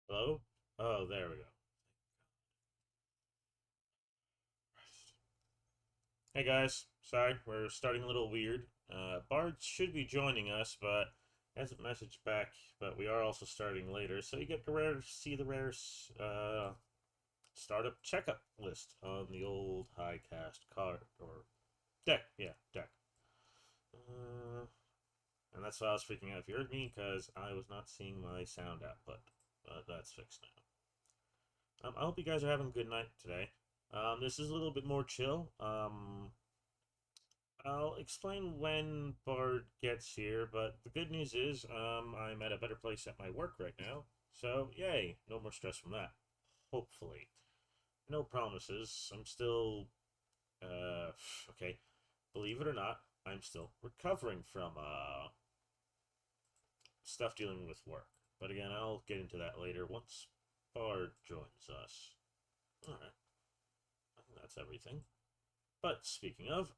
Hello? Oh, there we go. Hey guys, sorry, we're starting a little weird. Bard should be joining us, but hasn't messaged back. But we are also starting later, so you get to see the rare startup checkup list on the old HighCast card or deck. Yeah, deck. Uh, and that's why I was freaking out if you heard me, because I was not seeing my sound output. But that's fixed now. I hope you guys are having a good night today. This is a little bit more chill. I'll explain when Bard gets here, but the good news is I'm at a better place at my work right now. So, yay, no more stress from that. Hopefully. No promises. I'm still, okay, believe it or not, I'm still recovering from, stuff dealing with work. But again, I'll get into that later once Bard joins us. Alright, I think that's everything. But speaking of,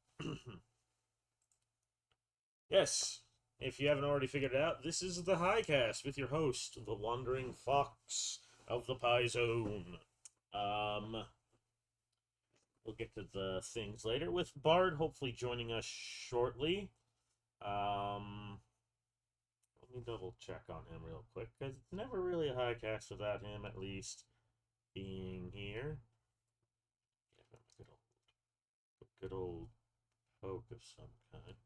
yes, if you haven't already figured it out, this is the HighCast with your host, the Wandering Fox of the Pie Zone. Um, we'll get to the things later with Bard hopefully joining us shortly. Let me double check on him real quick because it's never really a HighCast without him at least being here. Give him a good old poke of some kind.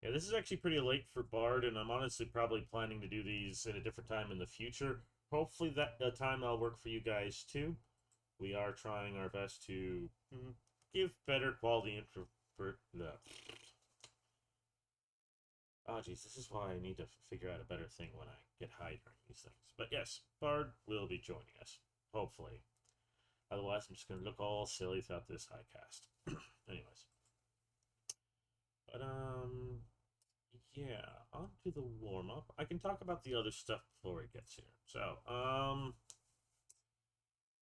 Yeah, this is actually pretty late for Bard, and I'm honestly probably planning to do these at a different time in the future. Hopefully, that time that'll work for you guys too. We are trying our best to give better quality introvert. No. Oh, geez, this is why I need to figure out a better thing when I get high during these things. But yes, Bard will be joining us, hopefully. Otherwise, I'm just gonna look all silly throughout this high cast. Anyways, but yeah, on to the warm up. I can talk about the other stuff before he gets here. So,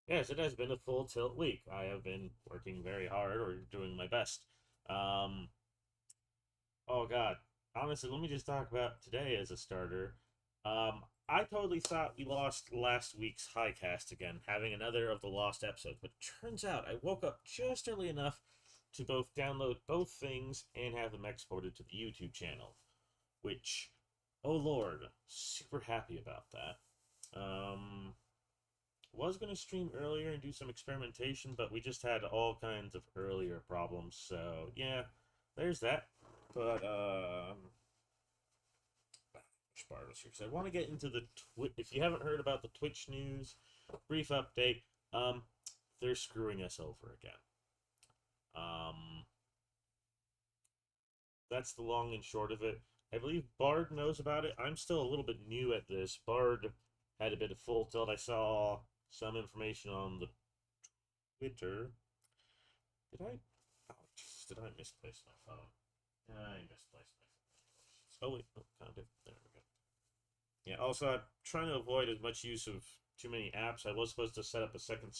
yes, it has been a full tilt week. I have been working very hard or doing my best. Um, oh God, honestly, let me just talk about today as a starter. I totally thought we lost last week's Highcast again, having another of the lost episodes, but turns out I woke up just early enough to both download both things and have them exported to the YouTube channel, which, oh Lord, super happy about that. Was going to stream earlier and do some experimentation, but we just had all kinds of earlier problems, so yeah, there's that. But, Spartans here, because I want to get into the if you haven't heard about the Twitch news, brief update, they're screwing us over again. That's the long and short of it. I believe Bard knows about it. I'm still a little bit new at this. Bard had a bit of full tilt. I saw some information on the Twitter. Did I? Oh, jeez, did I misplace my phone? I misplaced my phone. Oh, wait. Oh, kind of. There we go. Yeah, also, I'm trying to avoid as much use of too many apps. I was supposed to set up a second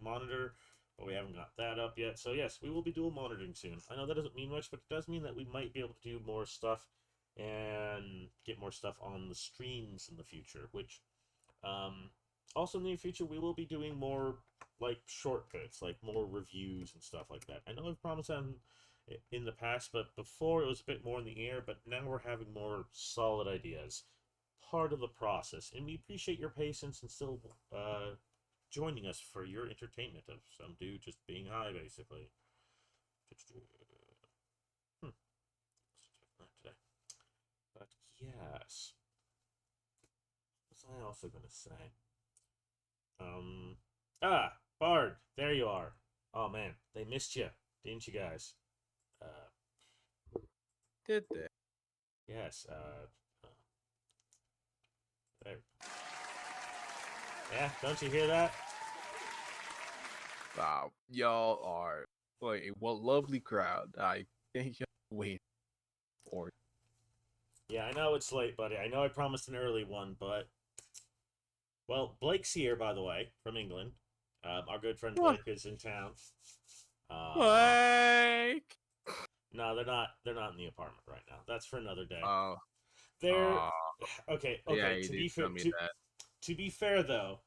monitor, but we haven't got that up yet. So, yes, we will be dual monitoring soon. I know that doesn't mean much, but it does mean that we might be able to do more stuff and get more stuff on the streams in the future, which also in the future we will be doing more like short bits, like more reviews and stuff like that. I know I've promised that in the past, but before it was a bit more in the air, but now we're having more solid ideas. Part of the process, and we appreciate your patience and still joining us for your entertainment of some dude just being high, basically. Hmm. Not today. But yes. What was I also gonna say? Um, Bard, there you are. Oh man, they missed you, didn't you guys? Uh, Did they? yes. There. Yeah, don't you hear that? Y'all are like a lovely crowd. I thank y'all wait for. Yeah, I know it's late, buddy. I know I promised an early one, but well, Blake's here, by the way, from England. Our good friend What? Blake is in town. Uh, Like, no, they're not. They're not in the apartment right now. That's for another day. oh, They're uh, okay. yeah, Okay. you To did be fair, tell me that. to be fair though,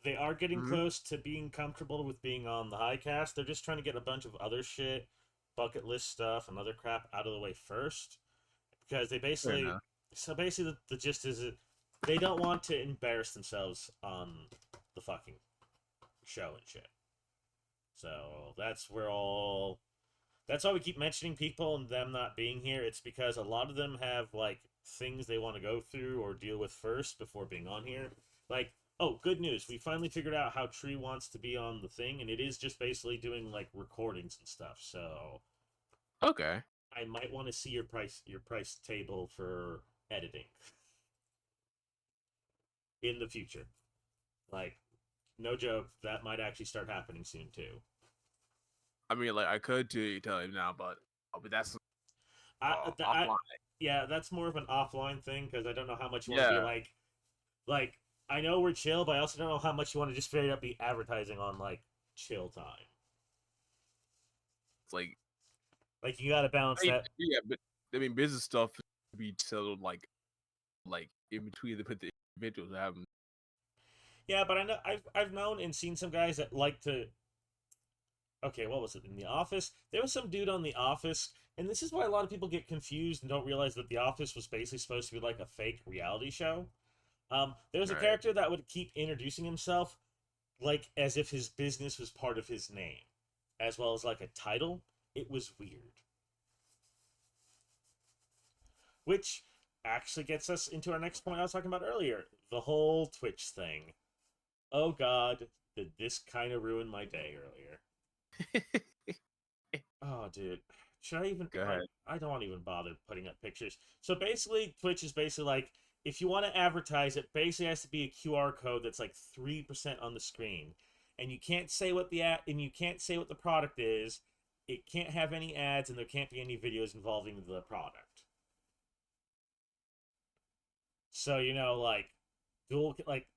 they are getting Hmm. close to being comfortable with being on the HighCast. They're just trying to get a bunch of other shit, bucket list stuff, and other crap out of the way first, because they Fair basically. enough. So basically, the gist is that they don't want to embarrass themselves on the fucking show and shit. So that's where all. That's why we keep mentioning people and them not being here. It's because a lot of them have like things they want to go through or deal with first before being on here. Like, oh, good news! We finally figured out how Tree wants to be on the thing, and it is just basically doing like recordings and stuff. So Okay. I might want to see your price table for editing in the future. Like, no joke, that might actually start happening soon too. I mean, like, I could tell him now, but that's I offline. yeah, that's more of an offline thing because I don't know how much you want to be Yeah, like. I know we're chill, but I also don't know how much you want to just straight up be advertising on like chill time. it's like, Like you got to balance that. yeah, but I mean, business stuff be settled like in between the individuals that have. Yeah, but I know I've known and seen some guys that like to. Okay, what was it in the office? There was some dude on the office, and this is why a lot of people get confused and don't realize that the office was basically supposed to be like a fake reality show. There was a Right. character that would keep introducing himself like as if his business was part of his name, as well as like a title. It was weird. Which actually gets us into our next point I was talking about earlier, the whole Twitch thing. Oh god, did this kind of ruin my day earlier. Oh, dude. Should I even Go like ahead. I don't even bother putting up pictures. So basically Twitch is basically like if you want to advertise it, basically has to be a QR code that's like 3% on the screen. And you can't say what the ad and you can't say what the product is. It can't have any ads and there can't be any videos involving the product. So, like dual like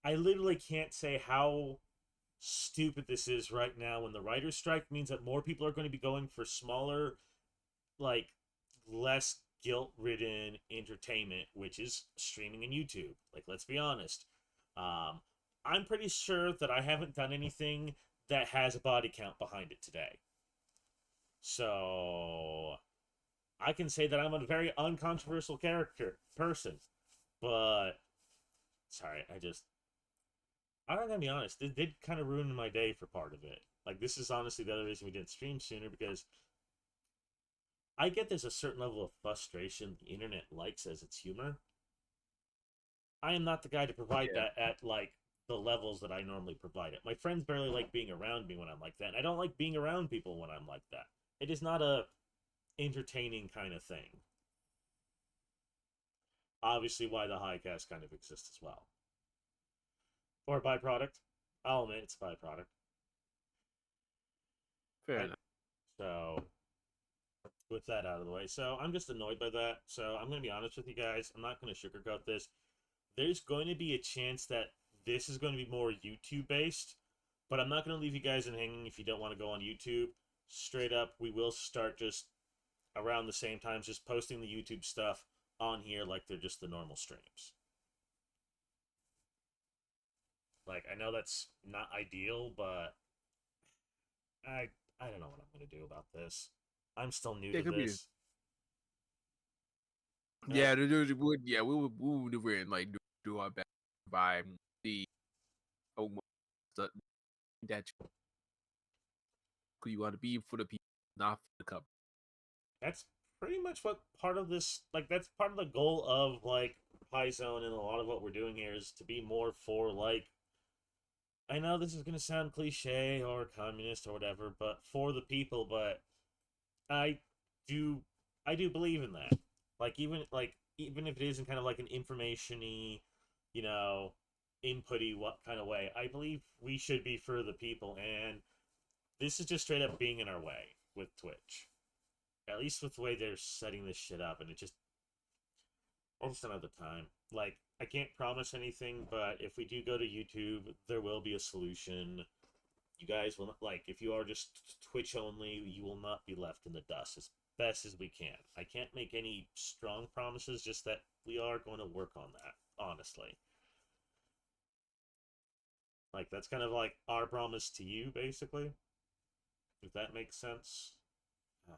I literally can't say how stupid this is right now when the writer's strike means that more people are going to be going for smaller, like, less guilt ridden entertainment, which is streaming and YouTube. Like, let's be honest. Um, I'm pretty sure that I haven't done anything that has a body count behind it today. So I can say that I'm a very uncontroversial character person. But sorry, I'm not gonna be honest. It did kind of ruin my day for part of it. Like this is honestly the other reason we didn't stream sooner because I get there's a certain level of frustration the internet likes as its humor. I am not the guy to provide Yeah. that at like the levels that I normally provide it. My friends barely like being around me when I'm like that, and I don't like being around people when I'm like that. It is not a entertaining kind of thing. Obviously, why the highcast kind of exists as well, or a byproduct. I'll admit it's a byproduct. Fair I enough. so with that out of the way. So I'm just annoyed by that. So I'm going to be honest with you guys. I'm not going to sugarcoat this. There's going to be a chance that this is going to be more YouTube based, but I'm not going to leave you guys in hanging if you don't want to go on YouTube. Straight up, we will start just around the same times, just posting the YouTube stuff on here like they're just the normal streams. Like I know that's not ideal, but I I don't know what I'm going to do about this. I'm still new Yeah, to it could be. this. And I Yeah, would. Yeah, we would do it and like do our best by the almost that that you want to be for the people, not for the cup. that's pretty much what part of this like that's part of the goal of like Pie Zone and a lot of what we're doing here is to be more for like I know this is gonna sound cliche or communist or whatever, but for the people, but I do I do believe in that. Like even if it isn't kind of like an information-y, you know, inputty what kind of way. I believe we should be for the people, and this is just straight up being in our way with Twitch. At least with the way they're setting this shit up, and I just don't have the time. Like, I can't promise anything, but if we do go to YouTube, there will be a solution. You guys will not, like, if you are just Twitch only, you will not be left in the dust as best as we can. I can't make any strong promises, just that we are going to work on that, honestly. Like, that's kind of like our promise to you, basically. If that makes sense. Oh,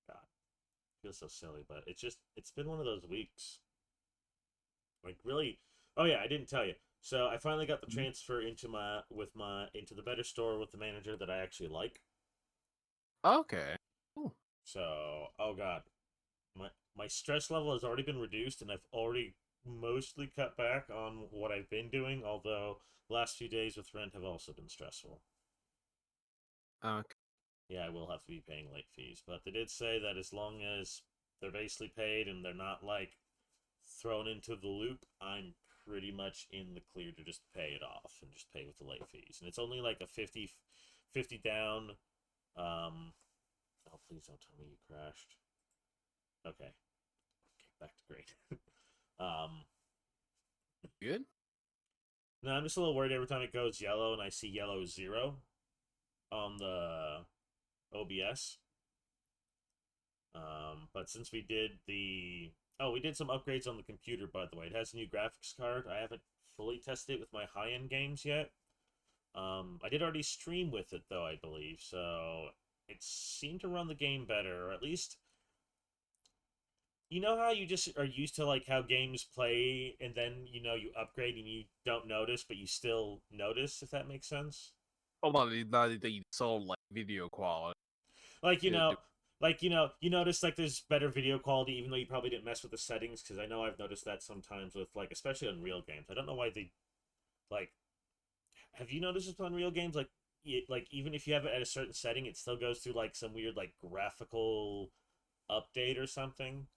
God, I feel so silly, but it's been one of those weeks. Like, really. Oh yeah, I didn't tell you. So I finally got the Mhm. transfer into the better store with the manager that I actually like. Okay. Ooh. So, oh God, my stress level has already been reduced, and I've already mostly cut back on what I've been doing. Although the last few days with rent have also been stressful. Okay. Yeah, I will have to be paying late fees, but they did say that as long as they're basically paid and they're not like thrown into the loop, I'm pretty much in the clear to just pay it off and just pay with the late fees. And it's only like a 50 down. Oh, please don't tell me you crashed. Okay, back to great. um, Good. no, I'm just a little worried every time it goes yellow and I see yellow 0 on the OBS. But since we did some upgrades on the computer, by the way. It has a new graphics card. I haven't fully tested it with my high end games yet. I did already stream with it though, I believe, so it seemed to run the game better, or at least you know how you just are used to like how games play, and then you upgrade and you don't notice, but you still notice, if that makes sense. Hold on, the sold like video quality. Like Yeah, you notice like there's better video quality, even though you probably didn't mess with the settings. Because I know I've noticed that sometimes with like especially on real games. I don't know why they like. Have you noticed this on real games? Like even if you have it at a certain setting, it still goes through like some weird like graphical update or something.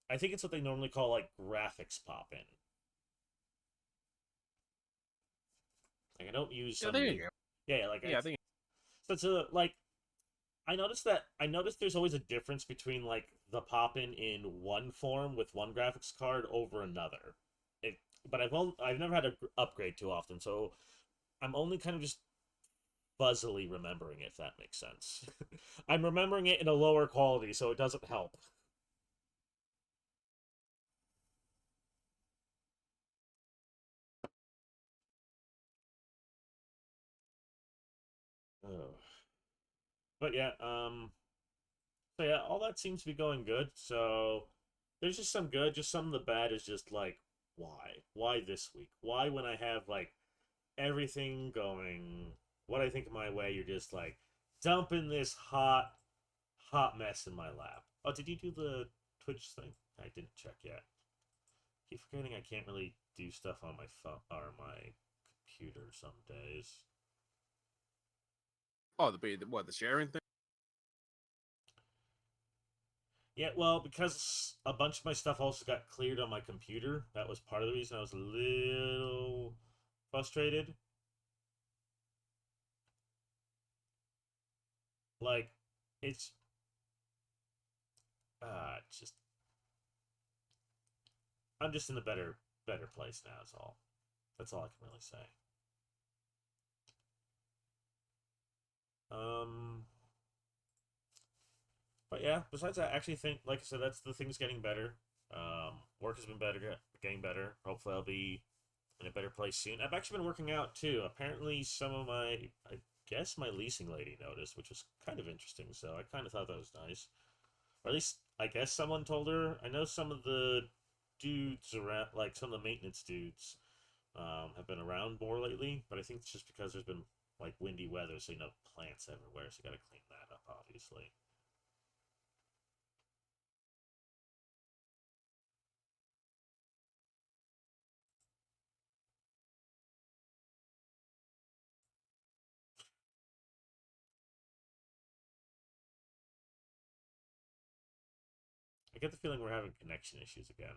I think it's what they normally call like graphics pop in. Like I don't use yeah, some there of you the go. yeah like Yeah, I it's think. so it's like I noticed there's always a difference between like the pop in one form with one graphics card over another. It, but I've never had to upgrade too often, so I'm only kind of just fuzzily remembering it, if that makes sense. I'm remembering it in a lower quality, so it doesn't help. Oh. But yeah, so yeah, all that seems to be going good. So there's just some good, just some of the bad is just like why? Why this week? Why when I have like everything going what I think of my way, you're just like dumping this hot mess in my lap. Oh, did you do the Twitch thing? I didn't check yet. Keep forgetting I can't really do stuff on my phone or my computer some days. Oh, the sharing thing. Yeah, well, because a bunch of my stuff also got cleared on my computer. That was part of the reason I was a little frustrated. Like, it's just I'm just in a better place now. Is all. That's all I can really say. Um, but yeah, besides that, I actually think, like I said, that's the thing's getting better. Work has been better, getting better. Hopefully, I'll be in a better place soon. I've actually been working out too. Apparently, I guess my leasing lady noticed, which was kind of interesting. So I kind of thought that was nice. Or at least I guess someone told her. I know some of the dudes around, like some of the maintenance dudes, have been around more lately. But I think it's just because there's been like windy weather, so plants everywhere. So you got to clean that up, obviously. I get the feeling we're having connection issues again.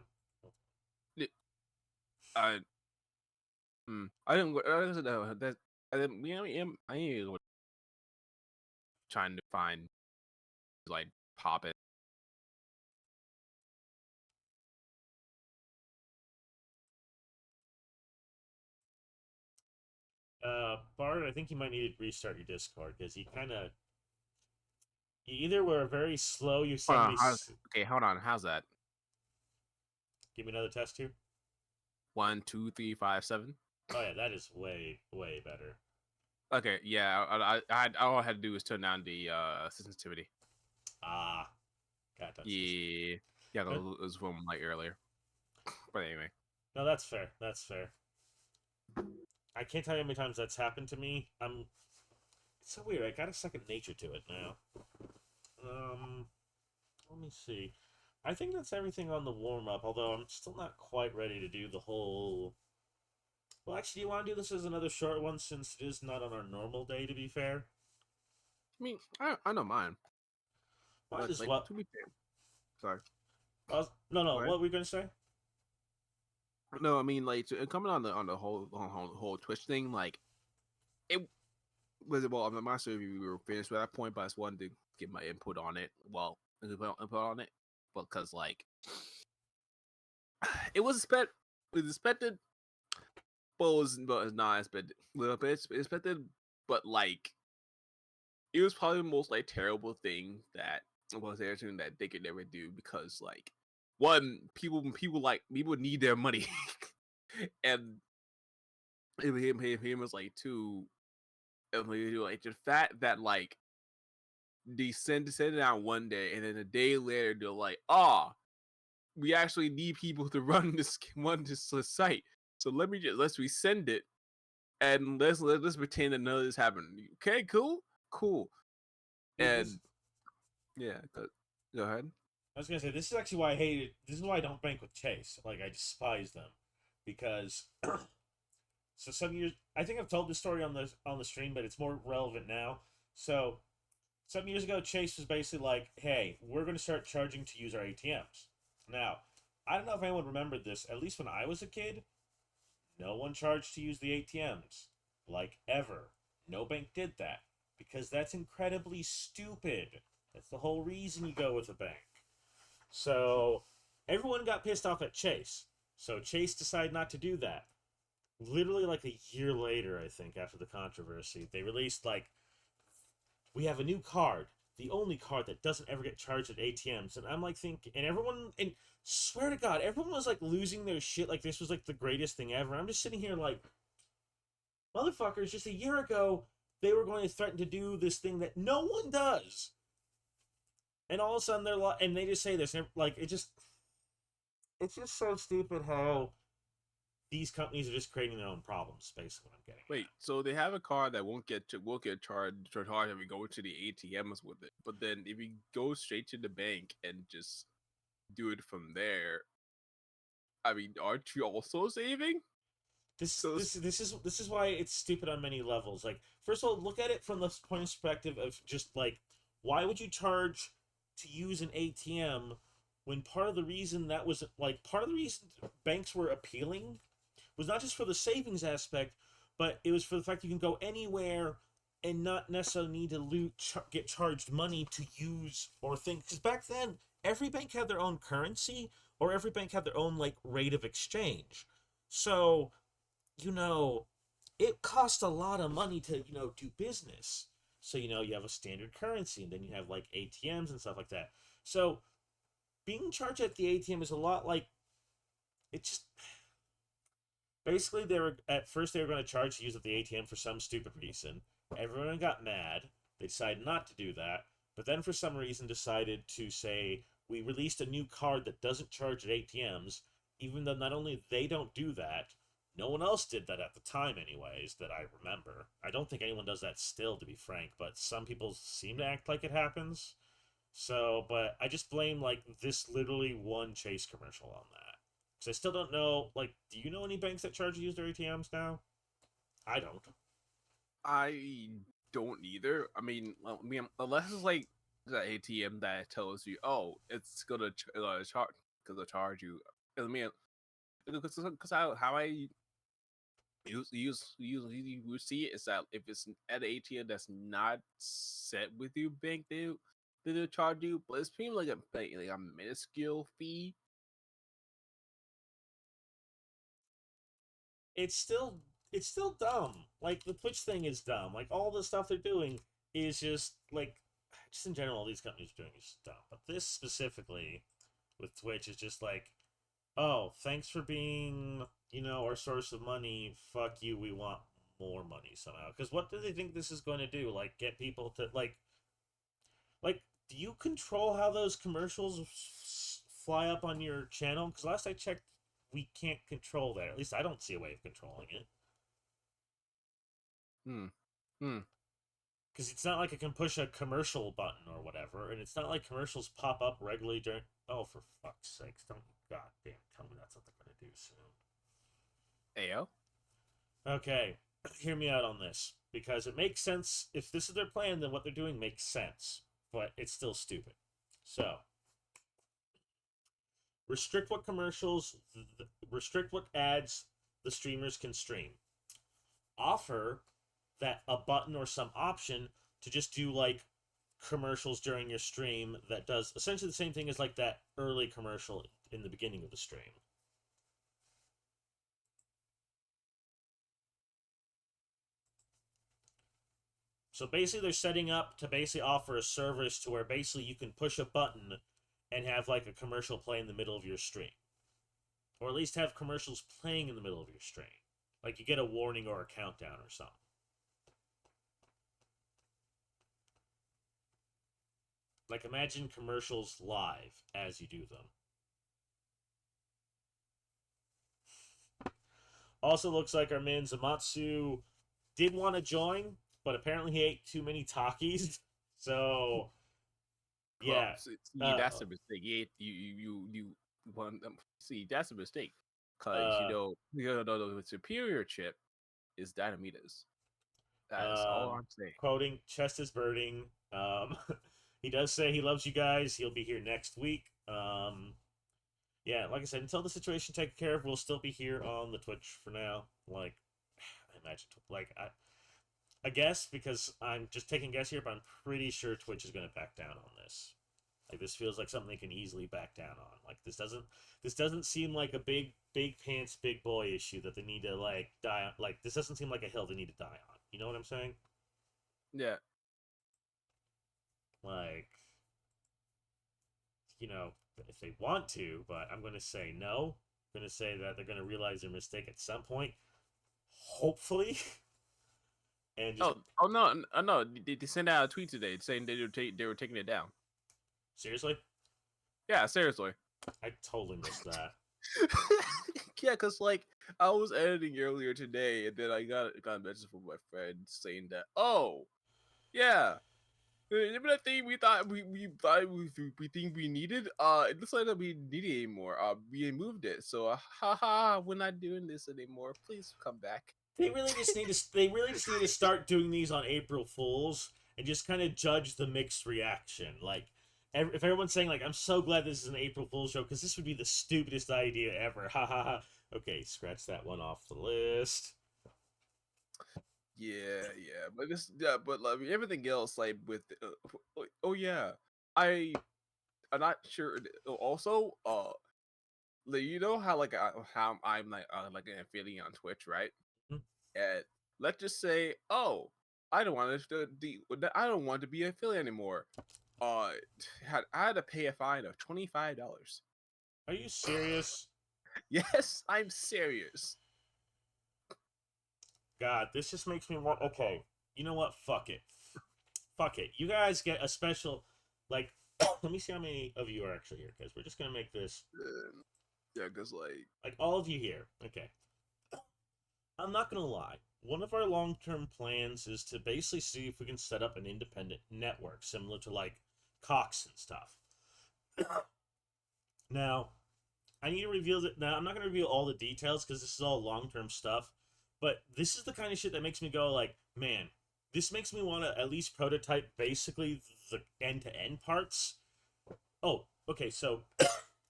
Yeah, I didn't. That I didn't. I ain't trying to find like pop it. Bard, I think you might need to restart your Discord because you kind of you either were very slow. You Hold on. suddenly Okay, hold on. How's that? give me another test here. 1, 2, 3, 5, 7. Oh yeah, that is way better. Okay, yeah. All I had to do was turn down the sensitivity. Ah, God, that's just Yeah, yeah. no, It was from like earlier. But anyway, no. That's fair. That's fair. I can't tell you how many times that's happened to me. It's so weird. I got a second nature to it now. Um, let me see. I think that's everything on the warm up. Although I'm still not quite ready to do the whole. Well, actually, do you want to do this as another short one since it is not on our normal day? To be fair, I mean, I don't mind, might but as like well. to be fair, sorry. No, no. Go ahead. What were we going to say? No, I mean like coming on the whole Twitch thing, like it was well. I'm not sure if we were finished with that point, but I just wanted to get my input on it. Well, input on it, but because like it was expected, but it's not expected. Well, but it's expected, but like it was probably the most like terrible thing that was anything that they could never do because like one people need their money and him was like two like the fact that like they send it out one day and then a day later they're like we actually need people to run this site so let's resend it and let's pretend that none of this happened. Okay, cool This and yeah go ahead. I was gonna say this is actually why I hate it. This is why I don't bank with Chase. Like I despise them because so some years I think I've told this story on the stream, but it's more relevant now. So some years ago, Chase was basically like, "Hey, we're going to start charging to use our ATMs." Now, I don't know if anyone remembered this. At least when I was a kid, no one charged to use the ATMs, like ever. No bank did that because that's incredibly stupid. That's the whole reason you go with a bank. So everyone got pissed off at Chase. So Chase decided not to do that. Literally, like a year later, I think, after the controversy, they released like we have a new card, the only card that doesn't ever get charged at ATMs. And I'm like thinking, and everyone, and swear to God, everyone was like losing their shit like this was like the greatest thing ever. I'm just sitting here like, motherfuckers, just a year ago, they were going to threaten to do this thing that no one does. And all of a sudden they're like, and they just say this, and like, it's just so stupid how these companies are just creating their own problems, basically what I'm getting Wait, at. so they have a card that won't get charged if we go to the ATMs with it, but then if you go straight to the bank and just do it from there, I mean, aren't you also saving? this So this this is why it's stupid on many levels. Like, first of all, look at it from the point of perspective of just like, why would you charge to use an ATM when part of the reason that was like part of the reason banks were appealing was not just for the savings aspect, but it was for the fact you can go anywhere and not necessarily need to get charged money to use or think. Because back then, every bank had their own currency, or every bank had their own like rate of exchange. So you know, it costs a lot of money to, do business. So, you have a standard currency and then you have like ATMs and stuff like that. So, being charged at the ATM is a lot like it just basically they were at first they were going to charge to use at the ATM for some stupid reason. Everyone got mad. They decided not to do that, but then for some reason decided to say we released a new card that doesn't charge at ATMs, even though not only they don't do that, no one else did that at the time anyways that I remember. I don't think anyone does that still to be frank, but some people seem to act like it happens. So, but I just blame like this literally one Chase commercial on that. Because I still don't know, like, do you know any banks that charge to use their ATMs now? I don't. I don't either. I mean, unless it's like the ATM that tells you, oh, it's gonna charge you. I mean, because how I you see it is that if it's at an ATM that's not set with your bank, they'll charge you, but it's pretty like a minuscule fee. It's still it's still dumb. Like the Twitch thing is dumb. Like all the stuff they're doing is just in general, all these companies are doing is just dumb. But this specifically with Twitch is just like, oh, thanks for being, our source of money. Fuck you. We want more money somehow. Because what do they think this is going to do? Like, get people to like. Do you control how those commercials fly up on your channel? Because last I checked, we can't control that. At least I don't see a way of controlling it. Hmm. Hmm. Because it's not like I can push a commercial button or whatever, and it's not like commercials pop up regularly during. Oh, for fuck's sakes! Don't goddamn tell me that's what they're gonna do soon. Ayo. Okay, hear me out on this because it makes sense. If this is their plan, then what they're doing makes sense, but it's still stupid. So restrict what commercials, restrict what ads the streamers can stream. Offer that a button or some option to just do like commercials during your stream that does essentially the same thing as like that early commercial in the beginning of the stream. So basically they're setting up to basically offer a service to where basically you can push a button and have like a commercial play in the middle of your stream. Or at least have commercials playing in the middle of your stream. Like you get a warning or a countdown or something. Like imagine commercials live as you do them. Also looks like our man Zamatsu did want to join, but apparently he ate too many Takis. So Well, yeah. see, Uh that's a mistake. You want see that's a mistake because uh the superior chip is Dynamitas. That is all I'm saying. quoting chest is burning. He does say he loves you guys. He'll be here next week. Yeah, like I said, until the situation taken care of, we'll still be here on the Twitch for now. Like, I imagine, I guess because I'm just taking a guess here, but I'm pretty sure Twitch is going to back down on this. Like, this feels like something they can easily back down on. Like, this doesn't seem like a big pants, big boy issue that they need to like die on. Like, this doesn't seem like a hill they need to die on. You know what I'm saying? Yeah. Like, if they want to, but I'm going to say no. I'm going to say that they're going to realize their mistake at some point, hopefully, and just Oh no, no. They sent out a tweet today saying they were taking it down. seriously, Yeah, seriously. I totally missed that. Yeah, cause like I was editing earlier today, and then I got a message from my friend saying that, oh yeah, remember that thing we think we needed? It looks like that we need it anymore. We moved it, so haha, we're not doing this anymore. Please come back. They really just need to start doing these on April Fools and just kind of judge the mixed reaction. Like, if everyone's saying like, "I'm so glad this is an April Fool's show," because this would be the stupidest idea ever. Ha ha ha. Okay, scratch that one off the list. But like everything else, like with oh yeah, I I'm not sure. Also, like, you know how how I'm like an affiliate on Twitch, right? Mhm. And let's just say, oh, I don't want I don't want to be an affiliate anymore. Uh, I had to pay a fine of $25. Are you serious? Yes, I'm serious. God, this just makes me want. Okay, you know what? Fuck it. Fuck it. You guys get a special. Like, let me see how many of you are actually here, because we're just gonna make this Yeah, cause like all of you here. Okay. I'm not gonna lie. One of our long-term plans is to basically see if we can set up an independent network similar to like Cox and stuff. Now, I need to reveal that. Now, I'm not gonna reveal all the details because this is all long-term stuff. But this is the kind of shit that makes me go like, man, this makes me want to at least prototype basically the end-to-end parts. Oh, okay. So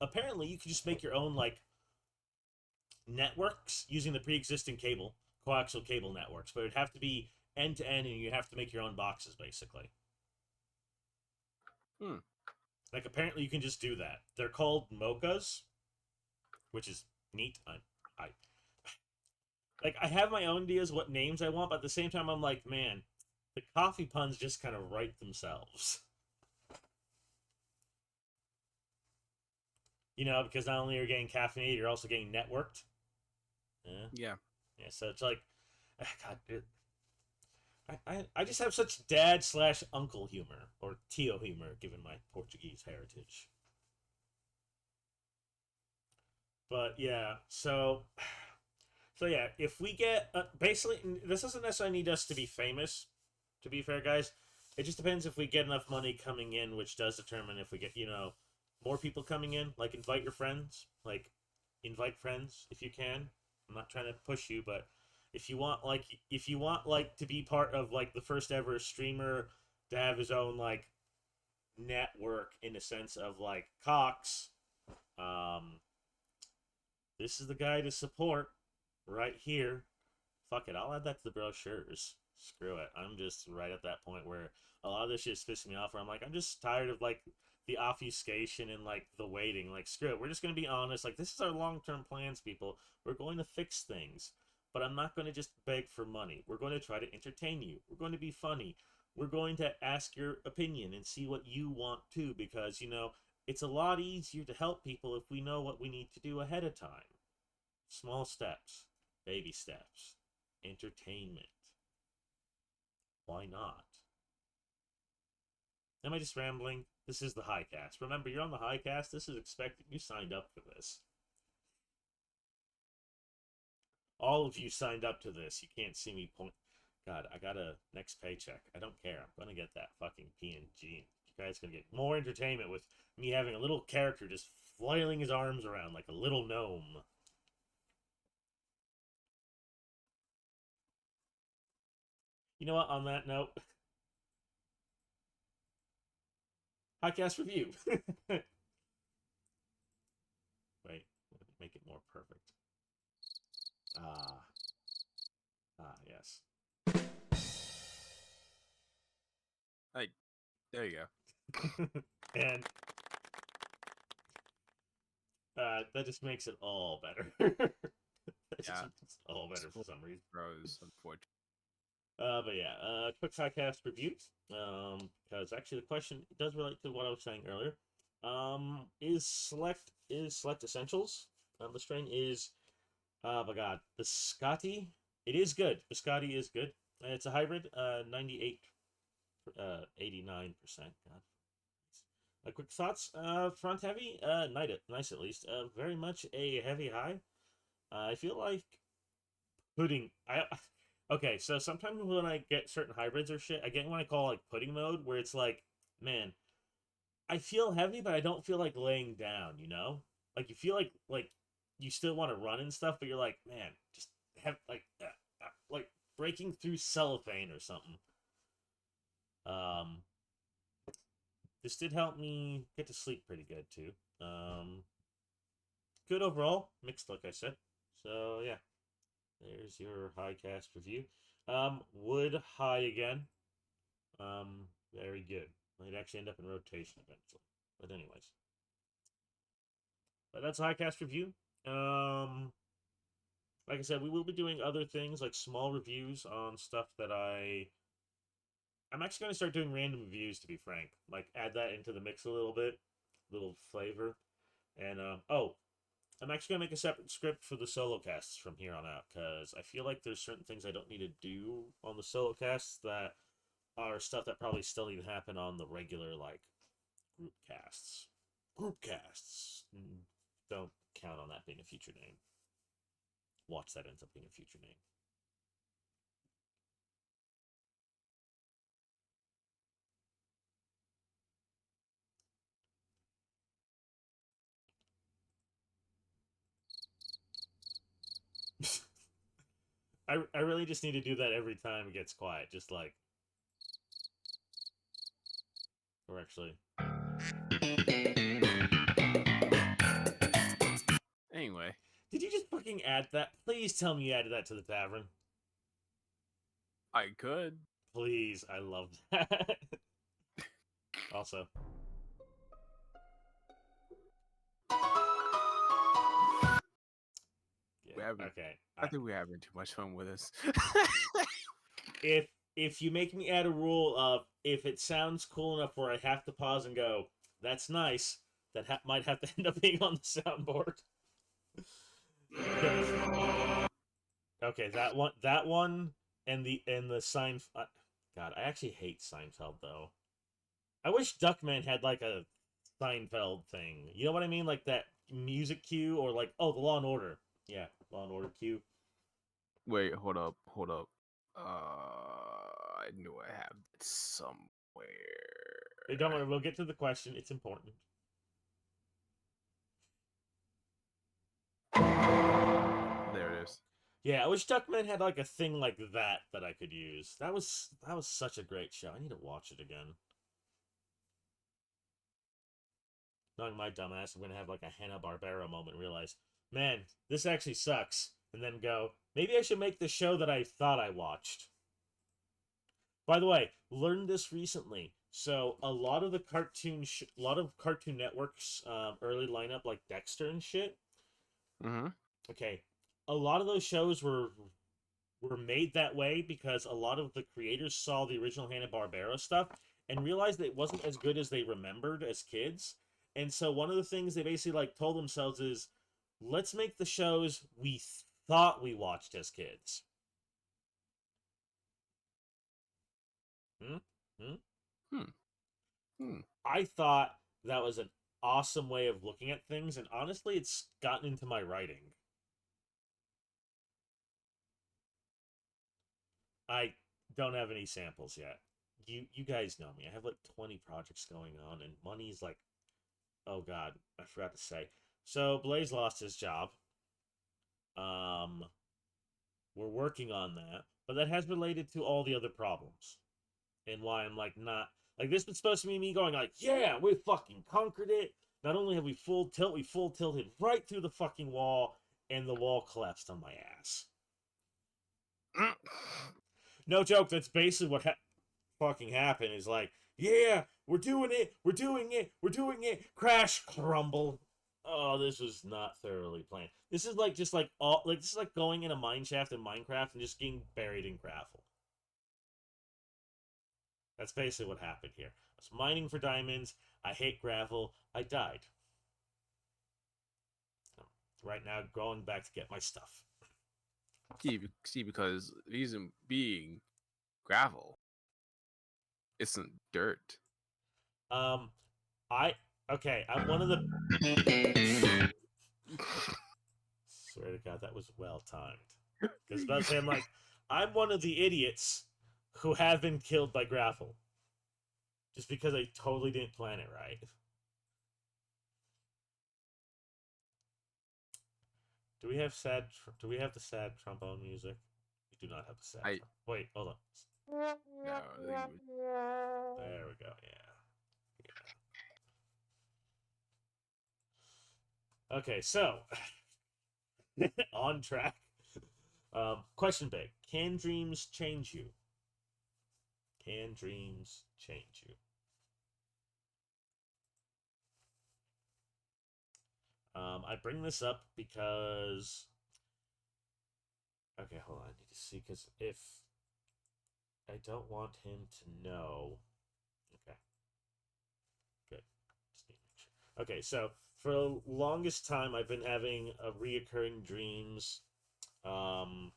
apparently, you can just make your own like networks using the pre-existing cable. coaxial cable networks, but it'd have to be end to end, and you have to make your own boxes basically. Hmm. Like apparently you can just do that. They're called mochas, which is neat. I like I have my own ideas what names I want, but at the same time I'm like, man, the coffee puns just kind of write themselves. You know, because not only are you getting caffeinated, you're also getting networked. Yeah, Yeah. yeah. So it's like, God, I just have such dad slash uncle humor or tio humor, given my Portuguese heritage. But yeah, so yeah, if we get basically, this doesn't necessarily need us to be famous. To be fair, guys, it just depends if we get enough money coming in, which does determine if we get more people coming in. Like invite your friends, like invite friends if you can. I'm not trying to push you, but if you want to be part of like the first ever streamer to have his own like network in the sense of like Cox, um, this is the guy to support right here. Fuck it, I'll add that to the brochures. Screw it. I'm just right at that point where a lot of this shit's pissing me off. Where I'm like, I'm just tired of like the obfuscation and like the waiting. Like, screw it. We're just gonna be honest. Like, this is our long-term plans, people. We're going to fix things, but I'm not going to just beg for money. We're going to try to entertain you. We're going to be funny. We're going to ask your opinion and see what you want too, because it's a lot easier to help people if we know what we need to do ahead of time. Small steps, baby steps, entertainment. Why not? Am I just rambling? This is the HighCast. Remember, you're on the HighCast. This is expected. You signed up for this. All of you signed up to this. You can't see me point. God, I got a next paycheck. I don't care. I'm gonna get that fucking PNG. You guys gonna get more entertainment with me having a little character just flailing his arms around like a little gnome. You know what? On that note, HighCast review. Wait, make it more perfect. Ah, yes. Like, there you go. And that just makes it all better. That just Yeah. makes it all better for some reason. Rose, unfortunately. But yeah, quick sidecast reviews. Because actually the question does relate to what I was saying earlier. Is select essentials? The strain is my god, biscotti. It is good. Biscotti is good. It's a hybrid. 98, 89%. God. Quick thoughts. Front heavy. Nice at least. Very much a heavy high. I feel like pudding. I okay. So sometimes when I get certain hybrids or shit, I get what I call like pudding mode, where it's like, man, I feel heavy, but I don't feel like laying down. Like you feel like you still want to run and stuff, but you're like, man, just have like breaking through cellophane or something. Um, this did help me get to sleep pretty good too. Good overall, mixed like I said. So yeah, there's your high cast review. Wood high again. Very good. Might actually end up in rotation eventually. But anyways, but that's a high cast review. Um, like I said, we will be doing other things like small reviews on stuff that I'm actually going to start doing random reviews, to be frank. Like, add that into the mix a little bit, little flavor. And, I'm actually going to make a separate script for the solo casts from here on out, because I feel like there's certain things I don't need to do on the solo casts that are stuff that probably still need to happen on the regular, like, group casts. Group casts. Don't count on that being a future name. Watch that ends up being a future name. I really just need to do that every time it gets quiet. Just like, or actually, Anyway, did you just fucking add that? Please tell me you added that to the tavern. I could. Please, I love that. Also, We yeah, haven't. okay. I think we're having too much fun with this. If if you make me add a rule of if it sounds cool enough where I have to pause and go, that's nice, that might have to end up being on the soundboard. Because okay, that one, and the sign. God, I actually hate Seinfeld though. I wish Duckman had like a Seinfeld thing. You know what I mean? Like that music cue, or like, oh, the Law and Order. Yeah, Law and Order cue. Wait, hold up, hold up. I knew I have it somewhere. Hey, don't worry, we'll get to the question. It's important. There it is. Yeah, I wish Duckman had like a thing like that I could use. That was such a great show. I need to watch it again. Knowing my dumbass, I'm gonna have like a Hanna-Barbera moment and realize, man, this actually sucks. And then go, maybe I should make the show that I thought I watched. By the way, learned this recently. So a lot of Cartoon Network's early lineup, like Dexter and shit. Mm-hmm. Okay, a lot of those shows were made that way because a lot of the creators saw the original Hanna-Barbera stuff and realized that it wasn't as good as they remembered as kids. And so one of the things they basically like told themselves is, let's make the shows we thought we watched as kids. Hmm? Hmm? Hmm. Hmm. I thought that was an awesome way of looking at things, and honestly, it's gotten into my writing. I don't have any samples yet. You guys know me. I have like 20 projects going on, and money's like, oh god, I forgot to say. So Blaze lost his job. Um, we're working on that, but that has related to all the other problems and why I'm like not like this was supposed to be me going like, yeah, we fucking conquered it. Not only have we full tilted right through the fucking wall, and the wall collapsed on my ass. No joke. That's basically what fucking happened. Is like, yeah, we're doing it, we're doing it, we're doing it. Crash, crumble. Oh, this was not thoroughly planned. This is like just like all like this is like going in a mine shaft in Minecraft and just getting buried in gravel. That's basically what happened here. I was mining for diamonds. I hate gravel. I died. Right now, going back to get my stuff. See, because reason being, gravel isn't dirt. Um, I okay. I'm one of the. Swear to God, that was well timed. Because about to say, I'm one of the idiots who have been killed by gravel, just because I totally didn't plan it right. Do we have sad? Do we have the sad trombone music? We do not have the sad. I Wait, hold on. no, There we go. Yeah. Okay, so on track. Question big. Can dreams change you? Can dreams change you? I bring this up because. Okay, hold on. I need to see because if I don't want him to know. Okay, good. Just need to make sure. Okay, so for the longest time, I've been having a reoccurring dreams. Um,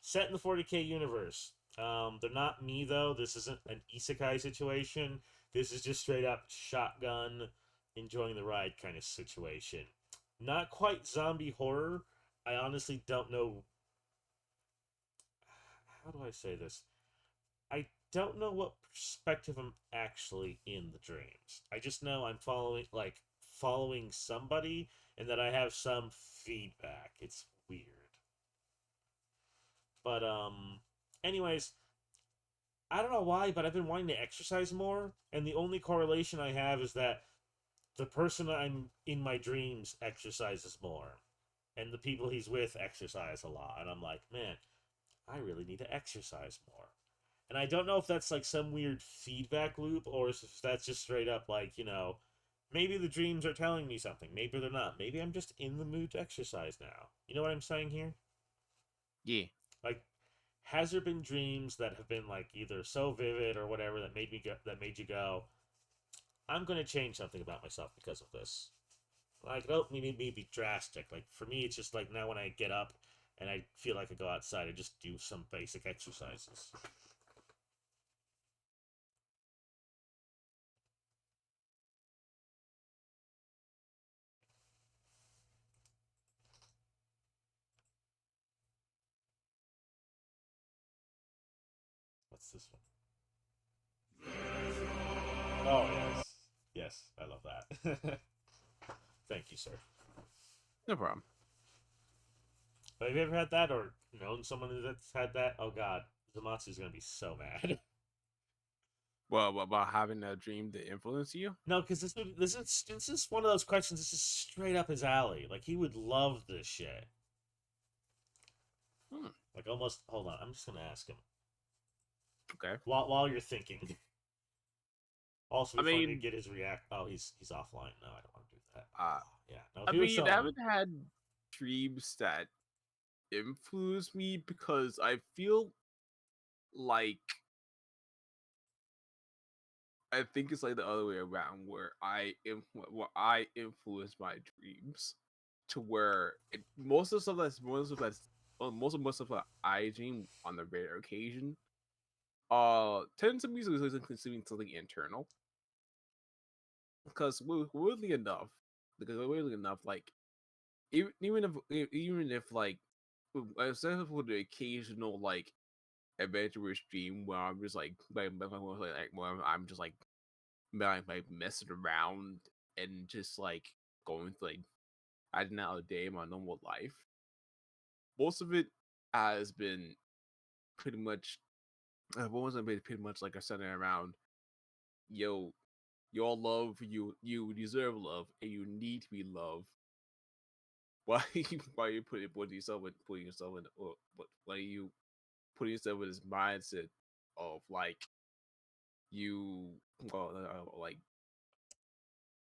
Set in the 40K universe. They're not me though. This isn't an isekai situation. This is just straight up shotgun, enjoying the ride kind of situation. Not quite zombie horror. I honestly don't know. How do I say this? I don't know what perspective I'm actually in the dreams. I just know I'm following somebody, and that I have some feedback. It's weird. But anyways, I don't know why, but I've been wanting to exercise more, and the only correlation I have is that the person I'm in my dreams exercises more, and the people he's with exercise a lot, and I'm like, man, I really need to exercise more. And I don't know if that's like some weird feedback loop or if that's just straight up like, maybe the dreams are telling me something. Maybe they're not. Maybe I'm just in the mood to exercise now. You know what I'm saying here? Yeah. Like, has there been dreams that have been like either so vivid or whatever that made you go, I'm going to change something about myself because of this? Like, don't need me to be drastic. Like, for me, it's just like now when I get up and I feel like I go outside, I just do some basic exercises. What's this one? Oh, yes. Yes, I love that. Thank you, sir. No problem. Have you ever had that or known someone that's had that? Oh, God. Zamatsu's going to be so mad. Well, about having a dream that influence you? No, because this is one of those questions. This is straight up his alley. Like he would love this shit. Hmm. Like almost. Hold on, I'm just gonna ask him Okay. while you're thinking. Also, I be funny to mean, get his react. Oh, he's offline. No, I don't want to do that. uh, Oh, yeah, no. If I he was mean, I showing me, haven't had dreams that influence me because I feel like I think it's like the other way around where I influence my dreams to where most of the stuff that I dream on the rare occasion tends to be something internal because weirdly enough like even if like except for the occasional like adventurous dream where I'm just where I'm just like messing around and just like going to like adding out a day in my normal life. Most of it has been pretty much I've always been pretty much like a centering around yo, your love, you deserve love and you need to be loved. Why you putting yourself in or why you putting yourself in this mindset of like you like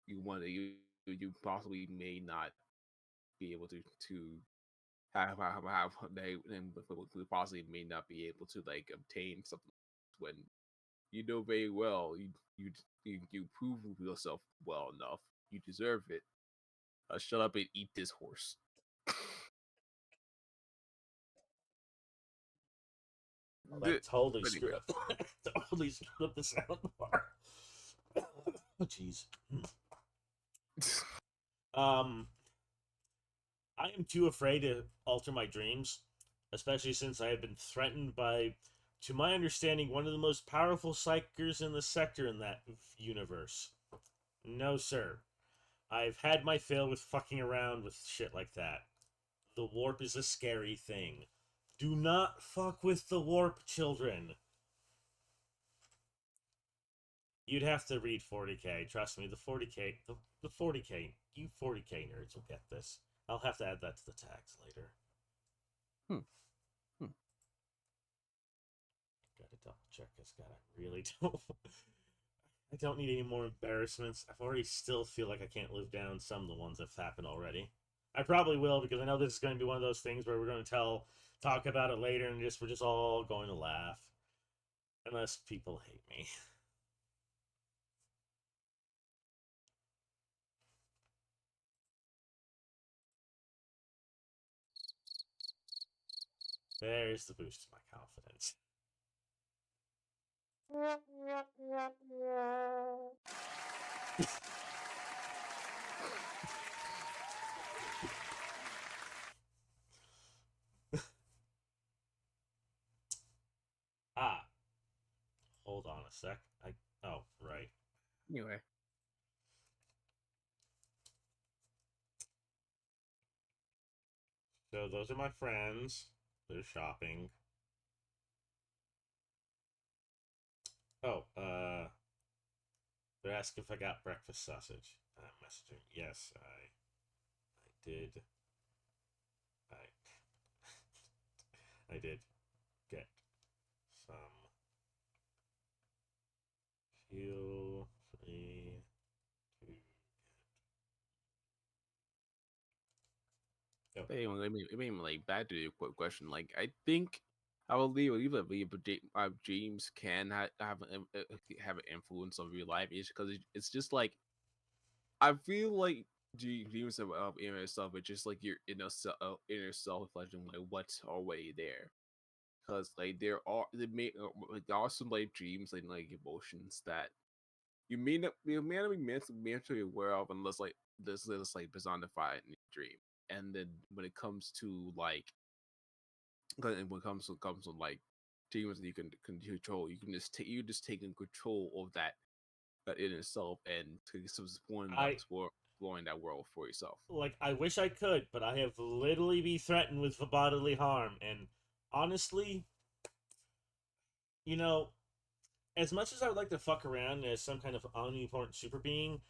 you want to you possibly may not be able to have they and possibly may not be able to like obtain something when you know very well you prove yourself well enough you deserve it. Shut up and eat this horse. oh, that totally screwed Anyway, up. Totally screwed up the sound bar. Oh, jeez. Um, I am too afraid to alter my dreams, especially since I have been threatened by, to my understanding, one of the most powerful psychers in the sector in that universe. No, sir. I've had my fill with fucking around with shit like that. The warp is a scary thing. Do not fuck with the warp, children. You'd have to read 40k. Trust me, the 40k, you 40k nerds will get this. I'll have to add that to the tags later. hmm, hmm. Gotta double check this guy. I really don't. I don't need any more embarrassments. I've already still feel like I can't live down some of the ones that've happened already. I probably will because I know this is going to be one of those things where we're going to talk about it later, and we're just all going to laugh, unless people hate me. There's the boost to my confidence. Ah, hold on a sec. Oh, right. Anyway, So those are my friends. They're shopping. Oh, they're asking if I got breakfast sausage. I'm messaging. Yes, I did. I, I did get some. It made me like back to your quick question. Like, I think I will leave dreams can have an influence over your life. It's because it's just like I feel like dreams of inner self. It's just like your inner self reflecting like what's already there. Because like there are some like dreams and like emotions that you may not be mentally aware of unless like this is like personified in your dream. And then when it comes to like when it comes to like dreams that you can control, you can just take you just taking control of that in itself and I exploring that world for yourself. I wish I could, but I have literally been threatened with bodily harm, and honestly, you know, as much as I would like to fuck around as some kind of omnipotent super being,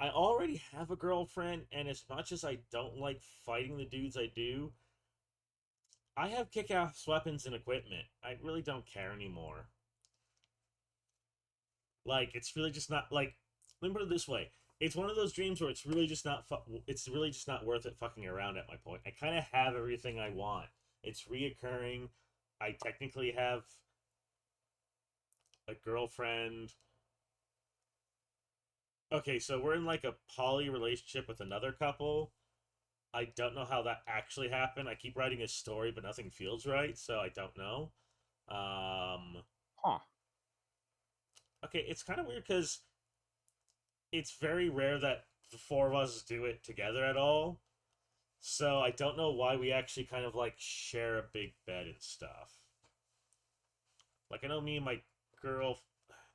I already have a girlfriend, and as much as I don't like fighting the dudes I do, I have kick-ass weapons and equipment. I really don't care anymore. Like, it's really just not like. Let me put it this way: it's one of those dreams where it's really just not. It's really just not worth it fucking around. At my point, I kind of have everything I want. It's reoccurring. I technically have a girlfriend. Okay, so we're in like a poly relationship with another couple. I don't know how that actually happened. I keep writing a story, but nothing feels right, so I don't know. Um, Huh. okay, it's kind of weird because it's very rare that the four of us do it together at all. So I don't know why we actually kind of like share a big bed and stuff. Like I know me and my girl,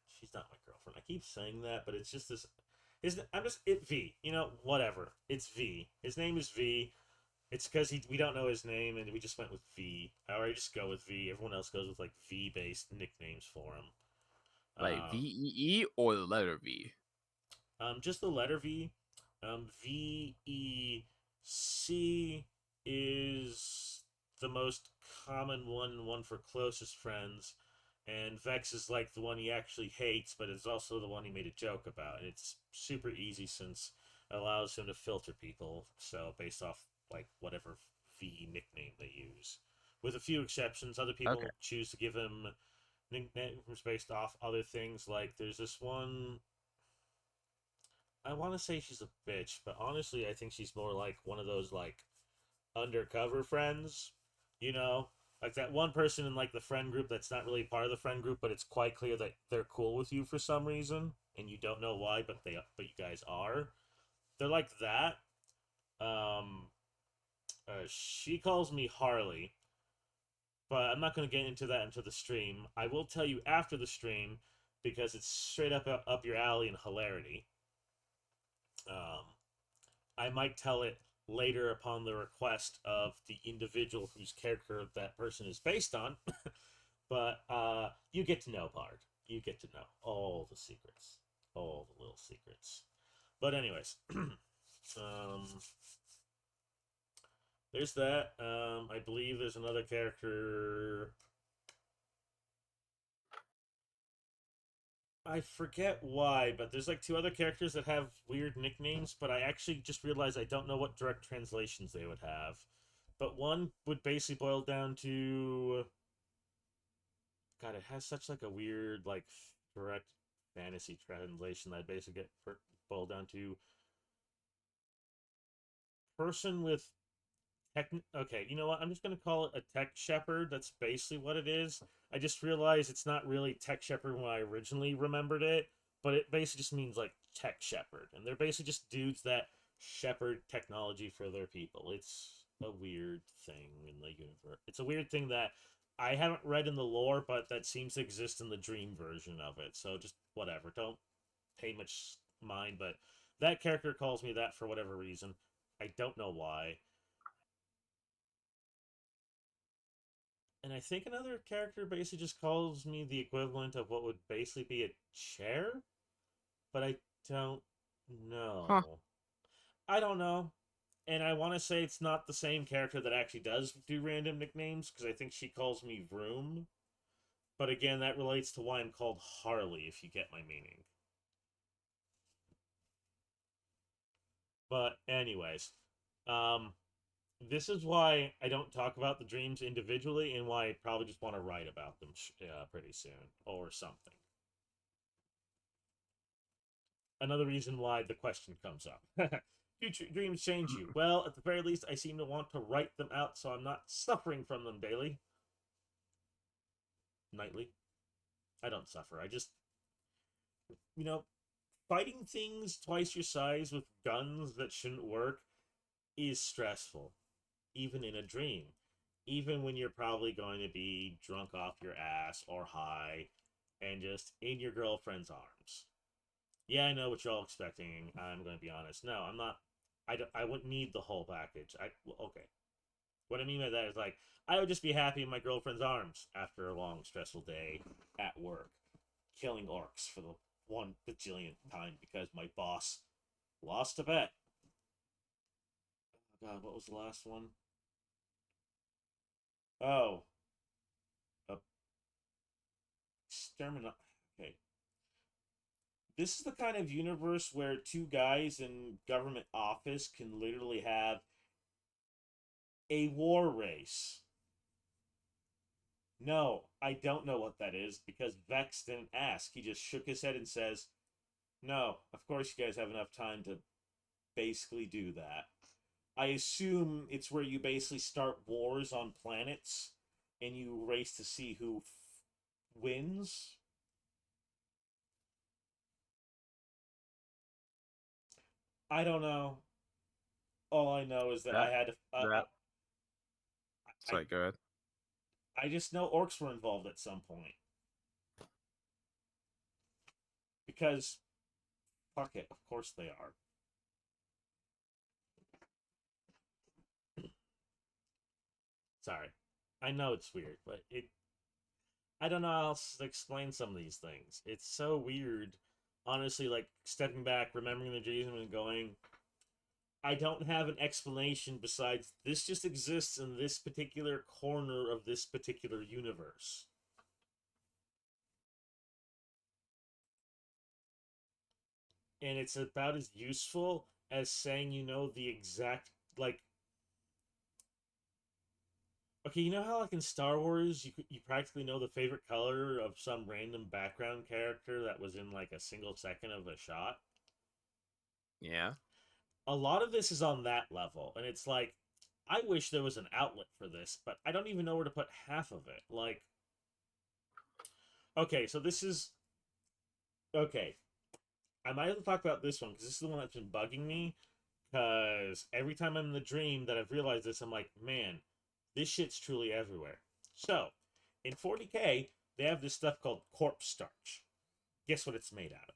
she's not my girlfriend. I keep saying that, but it's just this. I'm just it V. You know, whatever. It's V. His name is V. It's because we don't know his name and we just went with V. I already just go with V. Everyone else goes with like V based nicknames for him. Like VEE or the letter V? Just the letter V. VEC is the most common one for closest friends, and Vex is like the one he actually hates, but it's also the one he made a joke about. And it's super easy since it allows him to filter people. So based off like whatever V nickname they use, with a few exceptions, other Okay. people choose to give him nicknames based off other things. Like there's this one I want to say she's a bitch, but honestly, I think she's more like one of those like undercover friends. You know, like that one person in like the friend group that's not really part of the friend group, but it's quite clear that they're cool with you for some reason, and you don't know why, but you guys are. They're like that. Um, she calls me Harley, but I'm not going to get into that into the stream. I will tell you after the stream because it's straight up your alley in hilarity. Um, I might tell it later upon the request of the individual whose character that person is based on. But you get to know Bard. You get to know all the secrets, all the little secrets. But anyways, um, there's that. I believe there's another character. I forget why, but there's like two other characters that have weird nicknames, but I actually just realized I don't know what direct translations they would have. But one would basically boil down to God, it has such like a weird like direct fantasy translation that I basically boiled down to person with tech. Okay, you know what? I'm just gonna call it a tech shepherd. That's basically what it is. I just realized it's not really tech shepherd when I originally remembered it, but it basically just means like tech shepherd, and they're basically just dudes that shepherd technology for their people. It's a weird thing in the universe. It's a weird thing that I haven't read in the lore, but that seems to exist in the dream version of it. So just whatever. Don't pay much mind, but that character calls me that for whatever reason. I don't know why. And I think another character basically just calls me the equivalent of what would basically be a chair, but I don't Huh. know. I don't know. And I want to say it's not the same character that actually does do random nicknames because I think she calls me Vroom. But again, that relates to why I'm called Harley, if you get my meaning. But anyways, um, This is why I don't talk about the dreams individually, and why I probably just want to write about them pretty soon or something. Another reason why the question comes up. Do dreams change you? Well, at the very least, I seem to want to write them out so I'm not suffering from them daily. Nightly. I don't suffer. I just, you know, fighting things twice your size with guns that shouldn't work is stressful, even in a dream. Even when you're probably going to be drunk off your ass or high and just in your girlfriend's arms. Yeah, I know what you're all expecting. I'm going to be honest. No, I'm not. I wouldn't need the whole package. Okay. What I mean by that is like I would just be happy in my girlfriend's arms after a long, stressful day at work, killing orcs for the 1 bajillionth time because my boss lost a bet. Oh God, what was the last one? Oh, a exterminate. Okay, this is the kind of universe where two guys in government office can literally have a war race. No, I don't know what that is because Vex didn't ask. He just shook his head and says, "No, of course you guys have enough time to basically do that." I assume it's where you basically start wars on planets and you race to see who wins. I don't know. All I know is that I That had to. that I sorry, go ahead. I just know orcs were involved at some point because fuck it, of course they are. Sorry, I know it's weird, but it. I don't know how else to explain some of these things. It's so weird, honestly. Like stepping back, remembering the dream, and going, I don't have an explanation besides this just exists in this particular corner of this particular universe. And it's about as useful as saying you know the exact like okay, you know how like in Star Wars you practically know the favorite color of some random background character that was in like a single second of a shot? Yeah. A lot of this is on that level and it's like I wish there was an outlet for this, but I don't even know where to put half of it. Like okay, so this is okay. I might have to talk about this one because this is the one that's been bugging me. Because every time I'm in the dream that I've realized this, I'm like, man, this shit's truly everywhere. So, in 40K, they have this stuff called corpse starch. Guess what it's made out of?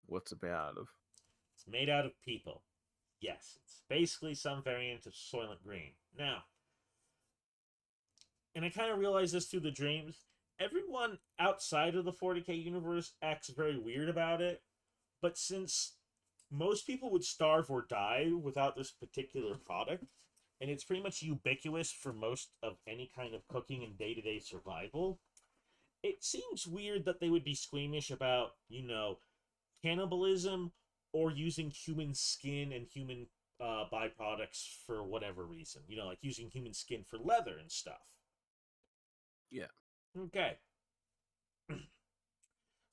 What's about of? It's made out of people. Yes, it's basically some variant of Soylent Green. Now, and I kind of realized this through the dreams. Everyone outside of the 40K universe acts very weird about it, but since most people would starve or die without this particular product, and it's pretty much ubiquitous for most of any kind of cooking and day to day survival, it seems weird that they would be squeamish about, cannibalism or using human skin and human byproducts for whatever reason. Like using human skin for leather and stuff. Yeah. Okay.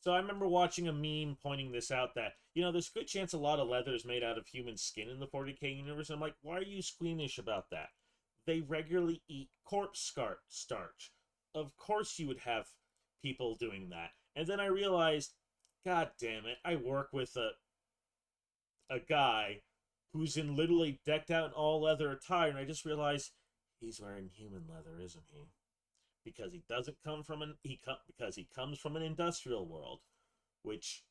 So I remember watching a meme pointing this out that, there's a good chance a lot of leather is made out of human skin in the 40K universe. I'm like, why are you squeamish about that? They regularly eat corpse starch. Of course you would have people doing that. And then I realized, god damn it, I work with a guy who's in literally decked out in all leather attire, and I just realized he's wearing human leather, isn't he? Because he doesn't come from because he comes from an industrial world, which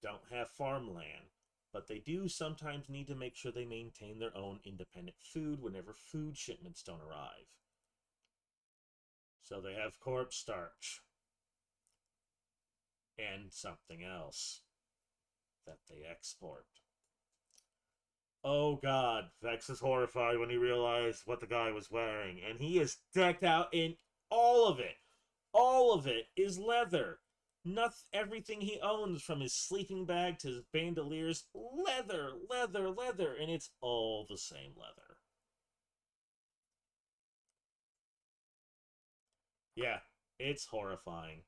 don't have farmland, but they do sometimes need to make sure they maintain their own independent food whenever food shipments don't arrive. So they have corpse starch and something else that they export. Oh god, Vex is horrified when he realized what the guy was wearing, and he is decked out in all of it. All of it is leather. Everything he owns, from his sleeping bag to his bandoliers, leather, leather, leather, and it's all the same leather. Yeah, it's horrifying.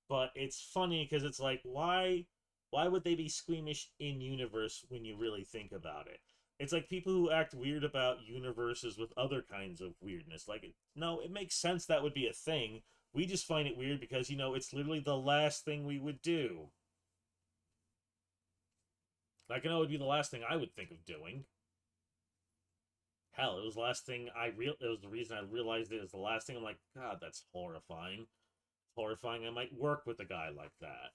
But it's funny because it's like, why would they be squeamish in universe when you really think about it? It's like people who act weird about universes with other kinds of weirdness. Like, no, it makes sense that would be a thing. We just find it weird because, it's literally the last thing we would do. Like, I know it would be the last thing I would think of doing. Hell, it was the last thing it was the reason I realized it was the last thing. I'm like, God, that's horrifying. It's horrifying. I might work with a guy like that.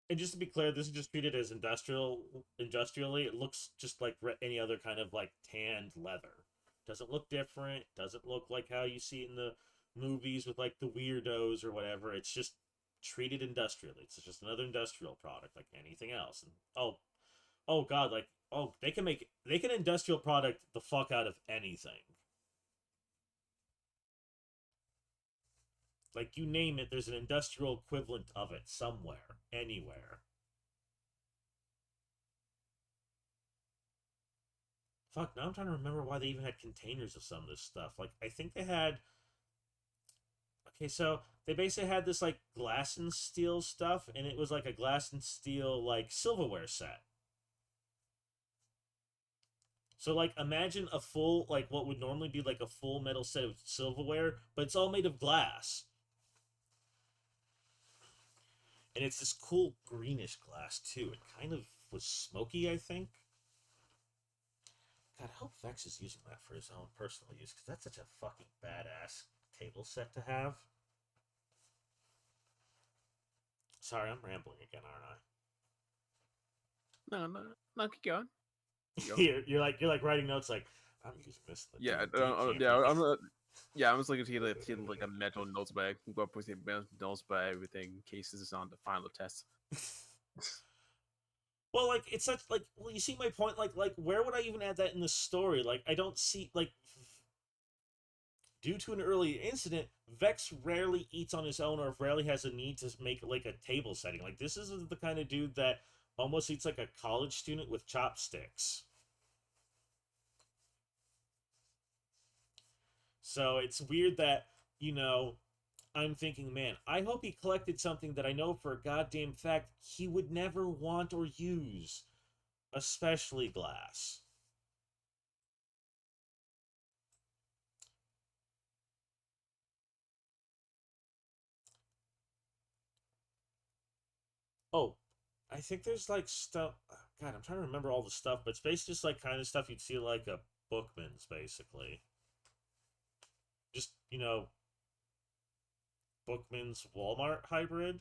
And just to be clear, this is just treated as industrially. It looks just like any other kind of like tanned leather. Doesn't look different. Doesn't look like how you see it in the movies with like the weirdos or whatever. It's just treated industrially. It's just another industrial product like anything else. And oh god, like they can industrial product the fuck out of anything. Like you name it, there's an industrial equivalent of it somewhere, anywhere. Fuck, now I'm trying to remember why they even had containers of some of this stuff. Like, I think they had. Okay, so they basically had this, like, glass and steel stuff, and it was like a glass and steel, like, silverware set. So, like, imagine a full, like, what would normally be, like, a full metal set of silverware, but it's all made of glass. And it's this cool greenish glass, too. It kind of was smoky, I think. God, I hope Vex is using that for his own personal use, because that's such a fucking badass table set to have. Sorry, I'm rambling again, aren't No, no, no. Keep going. I? You're like writing notes like I'm using this in Yeah, the D&D yeah. campaign. Yeah, I'm just looking to like a metal notes bag. Go put the notes bag, everything. Cases is on the final test. Well, like it's such like well, you see my point. Like where would I even add that in the story? Like I don't see like due to an early incident, Vex rarely eats on his own or rarely has a need to make like a table setting. Like this is the kind of dude that almost eats like a college student with chopsticks. So it's weird that, you know, I'm thinking, man, I hope he collected something that I know for a goddamn fact he would never want or use, especially glass. Oh, I think there's like stuff. God, I'm trying to remember all the stuff, but it's basically just like kind of stuff you'd see like a Bookman's, basically. Just, Bookman's Walmart hybrid.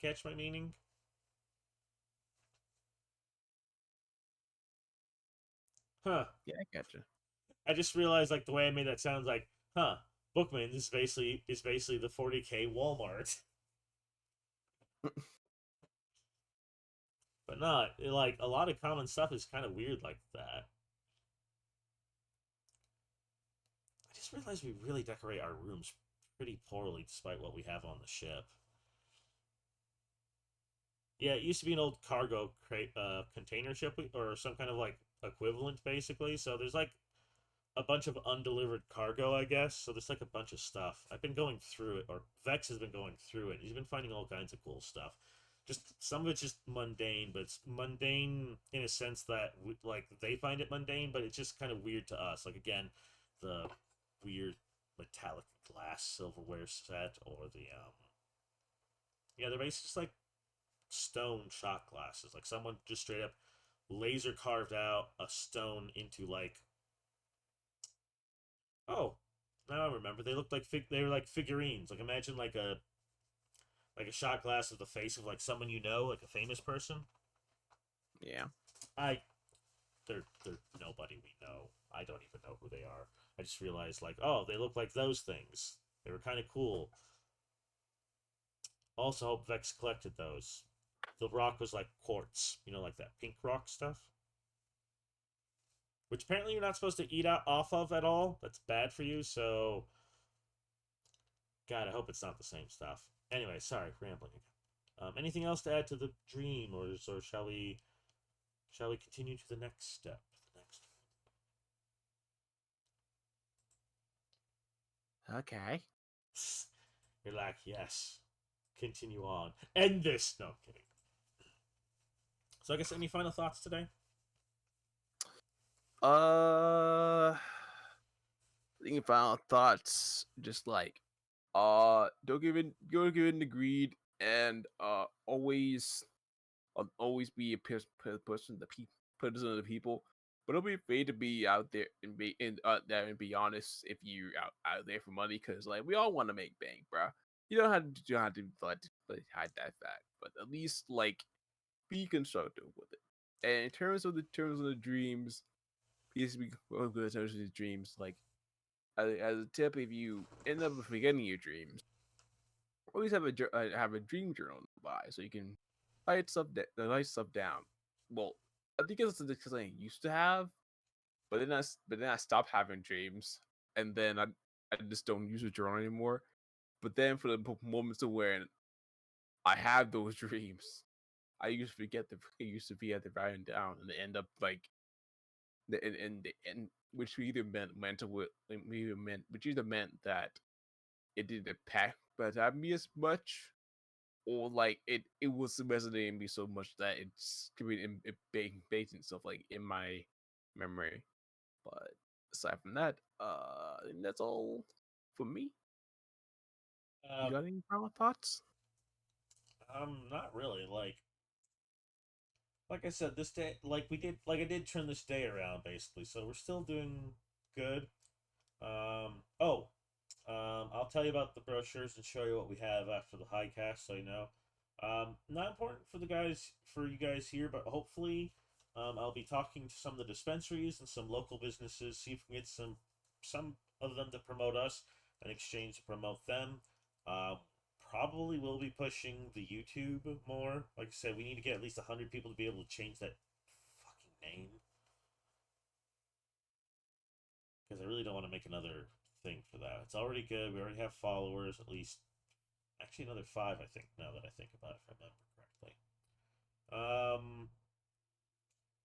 Catch my meaning? Huh. Yeah, I gotcha. I just realized like the way I made that sounds like, huh. Bookman's is basically the 40K Walmart. But not like a lot of common stuff is kind of weird like that. I just realized we really decorate our rooms pretty poorly despite what we have on the ship. Yeah, it used to be an old cargo crate, container ship or some kind of like equivalent, basically. So there's like a bunch of undelivered cargo, I guess. So there's like a bunch of stuff. I've been going through it, or Vex has been going through it. He's been finding all kinds of cool stuff. Just some of it's just mundane, but it's mundane in a sense that like they find it mundane, but it's just kind of weird to us. Like again, the weird metallic glass silverware set, or the yeah, they're basically just like stone shot glasses. Like someone just straight up laser carved out a stone into like oh, now I remember. They looked like they were like figurines. Like imagine like a shot glass of the face of like someone you know, like a famous person. Yeah. I they're nobody we know. I don't even know who they are. I just realized like oh they look like those things. They were kind of cool. Also, hope Vex collected those. The rock was like quartz, like that pink rock stuff, which apparently you're not supposed to eat out off of at all. That's bad for you. So God, I hope it's not the same stuff. Anyway, sorry, rambling again. Anything else to add to the dream, or shall we continue to the next step? The next. Okay. You're like, yes. Continue on. End this. No, I'm kidding. So I guess any final thoughts today? Uh, thinking final thoughts. Just like, don't give in to greed, and always be a person the people person of the people. But don't be afraid to be out there and be honest if you're out there for money, because like we all want to make bank, bro. You don't have to like, hide that fact, but at least like be constructive with it. And in terms of the dreams, please be good in terms of the dreams. Like as a tip, if you end up forgetting your dreams, always have a dream journal by, so you can write stuff down. Well, I think it's because I used to have, but then I stopped having dreams, and then I just don't use a journal anymore. But then for the moments of when I have those dreams, I used to be at the writing down, and they end up like the end, which either meant that it didn't impact but me as much, or like it was resonating me so much that it's it baked and stuff like in my memory. But aside from that, I think that's all for me. You Uh, got any final thoughts? not really. Like I said, this day, like I did turn this day around basically. So we're still doing good. Oh, I'll tell you about the brochures and show you what we have after the high cast, so you know. Not important for you guys here, but hopefully, I'll be talking to some of the dispensaries and some local businesses, see if we can get some of them to promote us, in exchange to promote them. Um, Probably will be pushing the YouTube more. Like I said, we need to get at least 100 people to be able to change that fucking name, because I really don't want to make another thing for that. It's already good. We already have followers, at least. Actually, another five, I think, now that I think about it, if I remember correctly.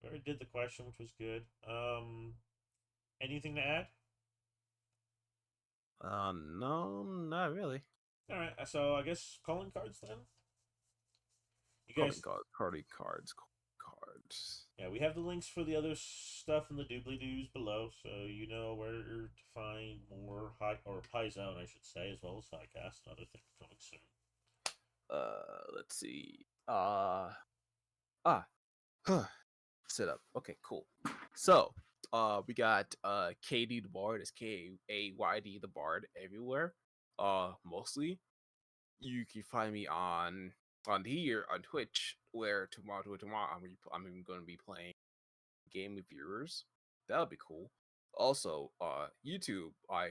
We already did the question, which was good. Anything to add? No, not really. All right, so I guess calling cards then. You Calling guys, cards, party cards, cards. yeah, we have the links for the other stuff in the doobly doos below, so you know where to find more high or Pie Zone, I should say, as well as HighCast and other things coming soon. Let's see. Ah, huh. Set up. Okay, cool. So, we got KD the Bard is KAYD the Bard everywhere. Mostly you can find me on here on Twitch, where tomorrow I'm going to be playing game with viewers. That'll be cool. Also, YouTube. I'm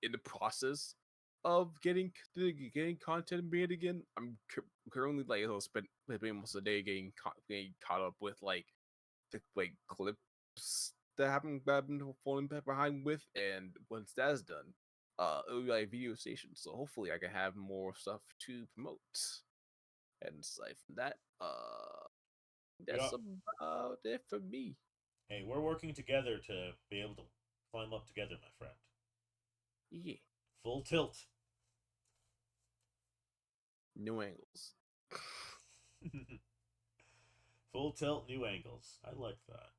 in the process of getting content made again. I'm currently like spending most of the day getting caught up with like the like clips that I've been falling back behind with, and once that's done, it'll be like video station. So hopefully I can have more stuff to promote. And aside from that, We that's all, about it for me. hey, we're working together to be able to climb up together, my friend. Yeah, Full tilt. new angles. Full tilt, new angles. I like that.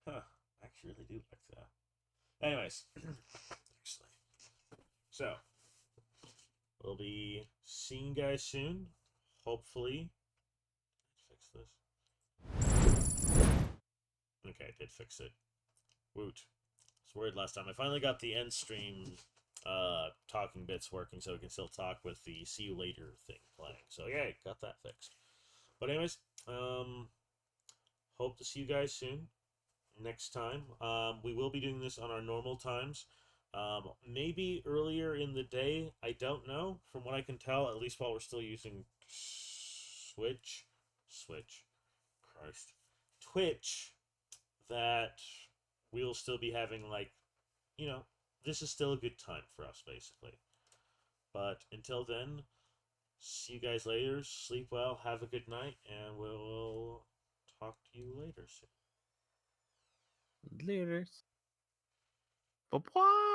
Huh. I actually really do like that. Anyways, actually. So, we'll be seeing you guys soon. Hopefully. Fix this. Okay, I did fix it. Woot. I was worried last time. I finally got the end stream talking bits working so we can still talk with the see you later thing playing. So yeah, got that fixed. But anyways, hope to see you guys soon. Next time. We will be doing this on our normal times. Maybe earlier in the day. I don't know. From what I can tell, at least while we're still using Switch, Christ, Twitch, that we'll still be having like you know, this is still a good time for us, basically. But until then, see you guys later. Sleep well. Have a good night, and we'll talk to you later soon. Later. Bye bye.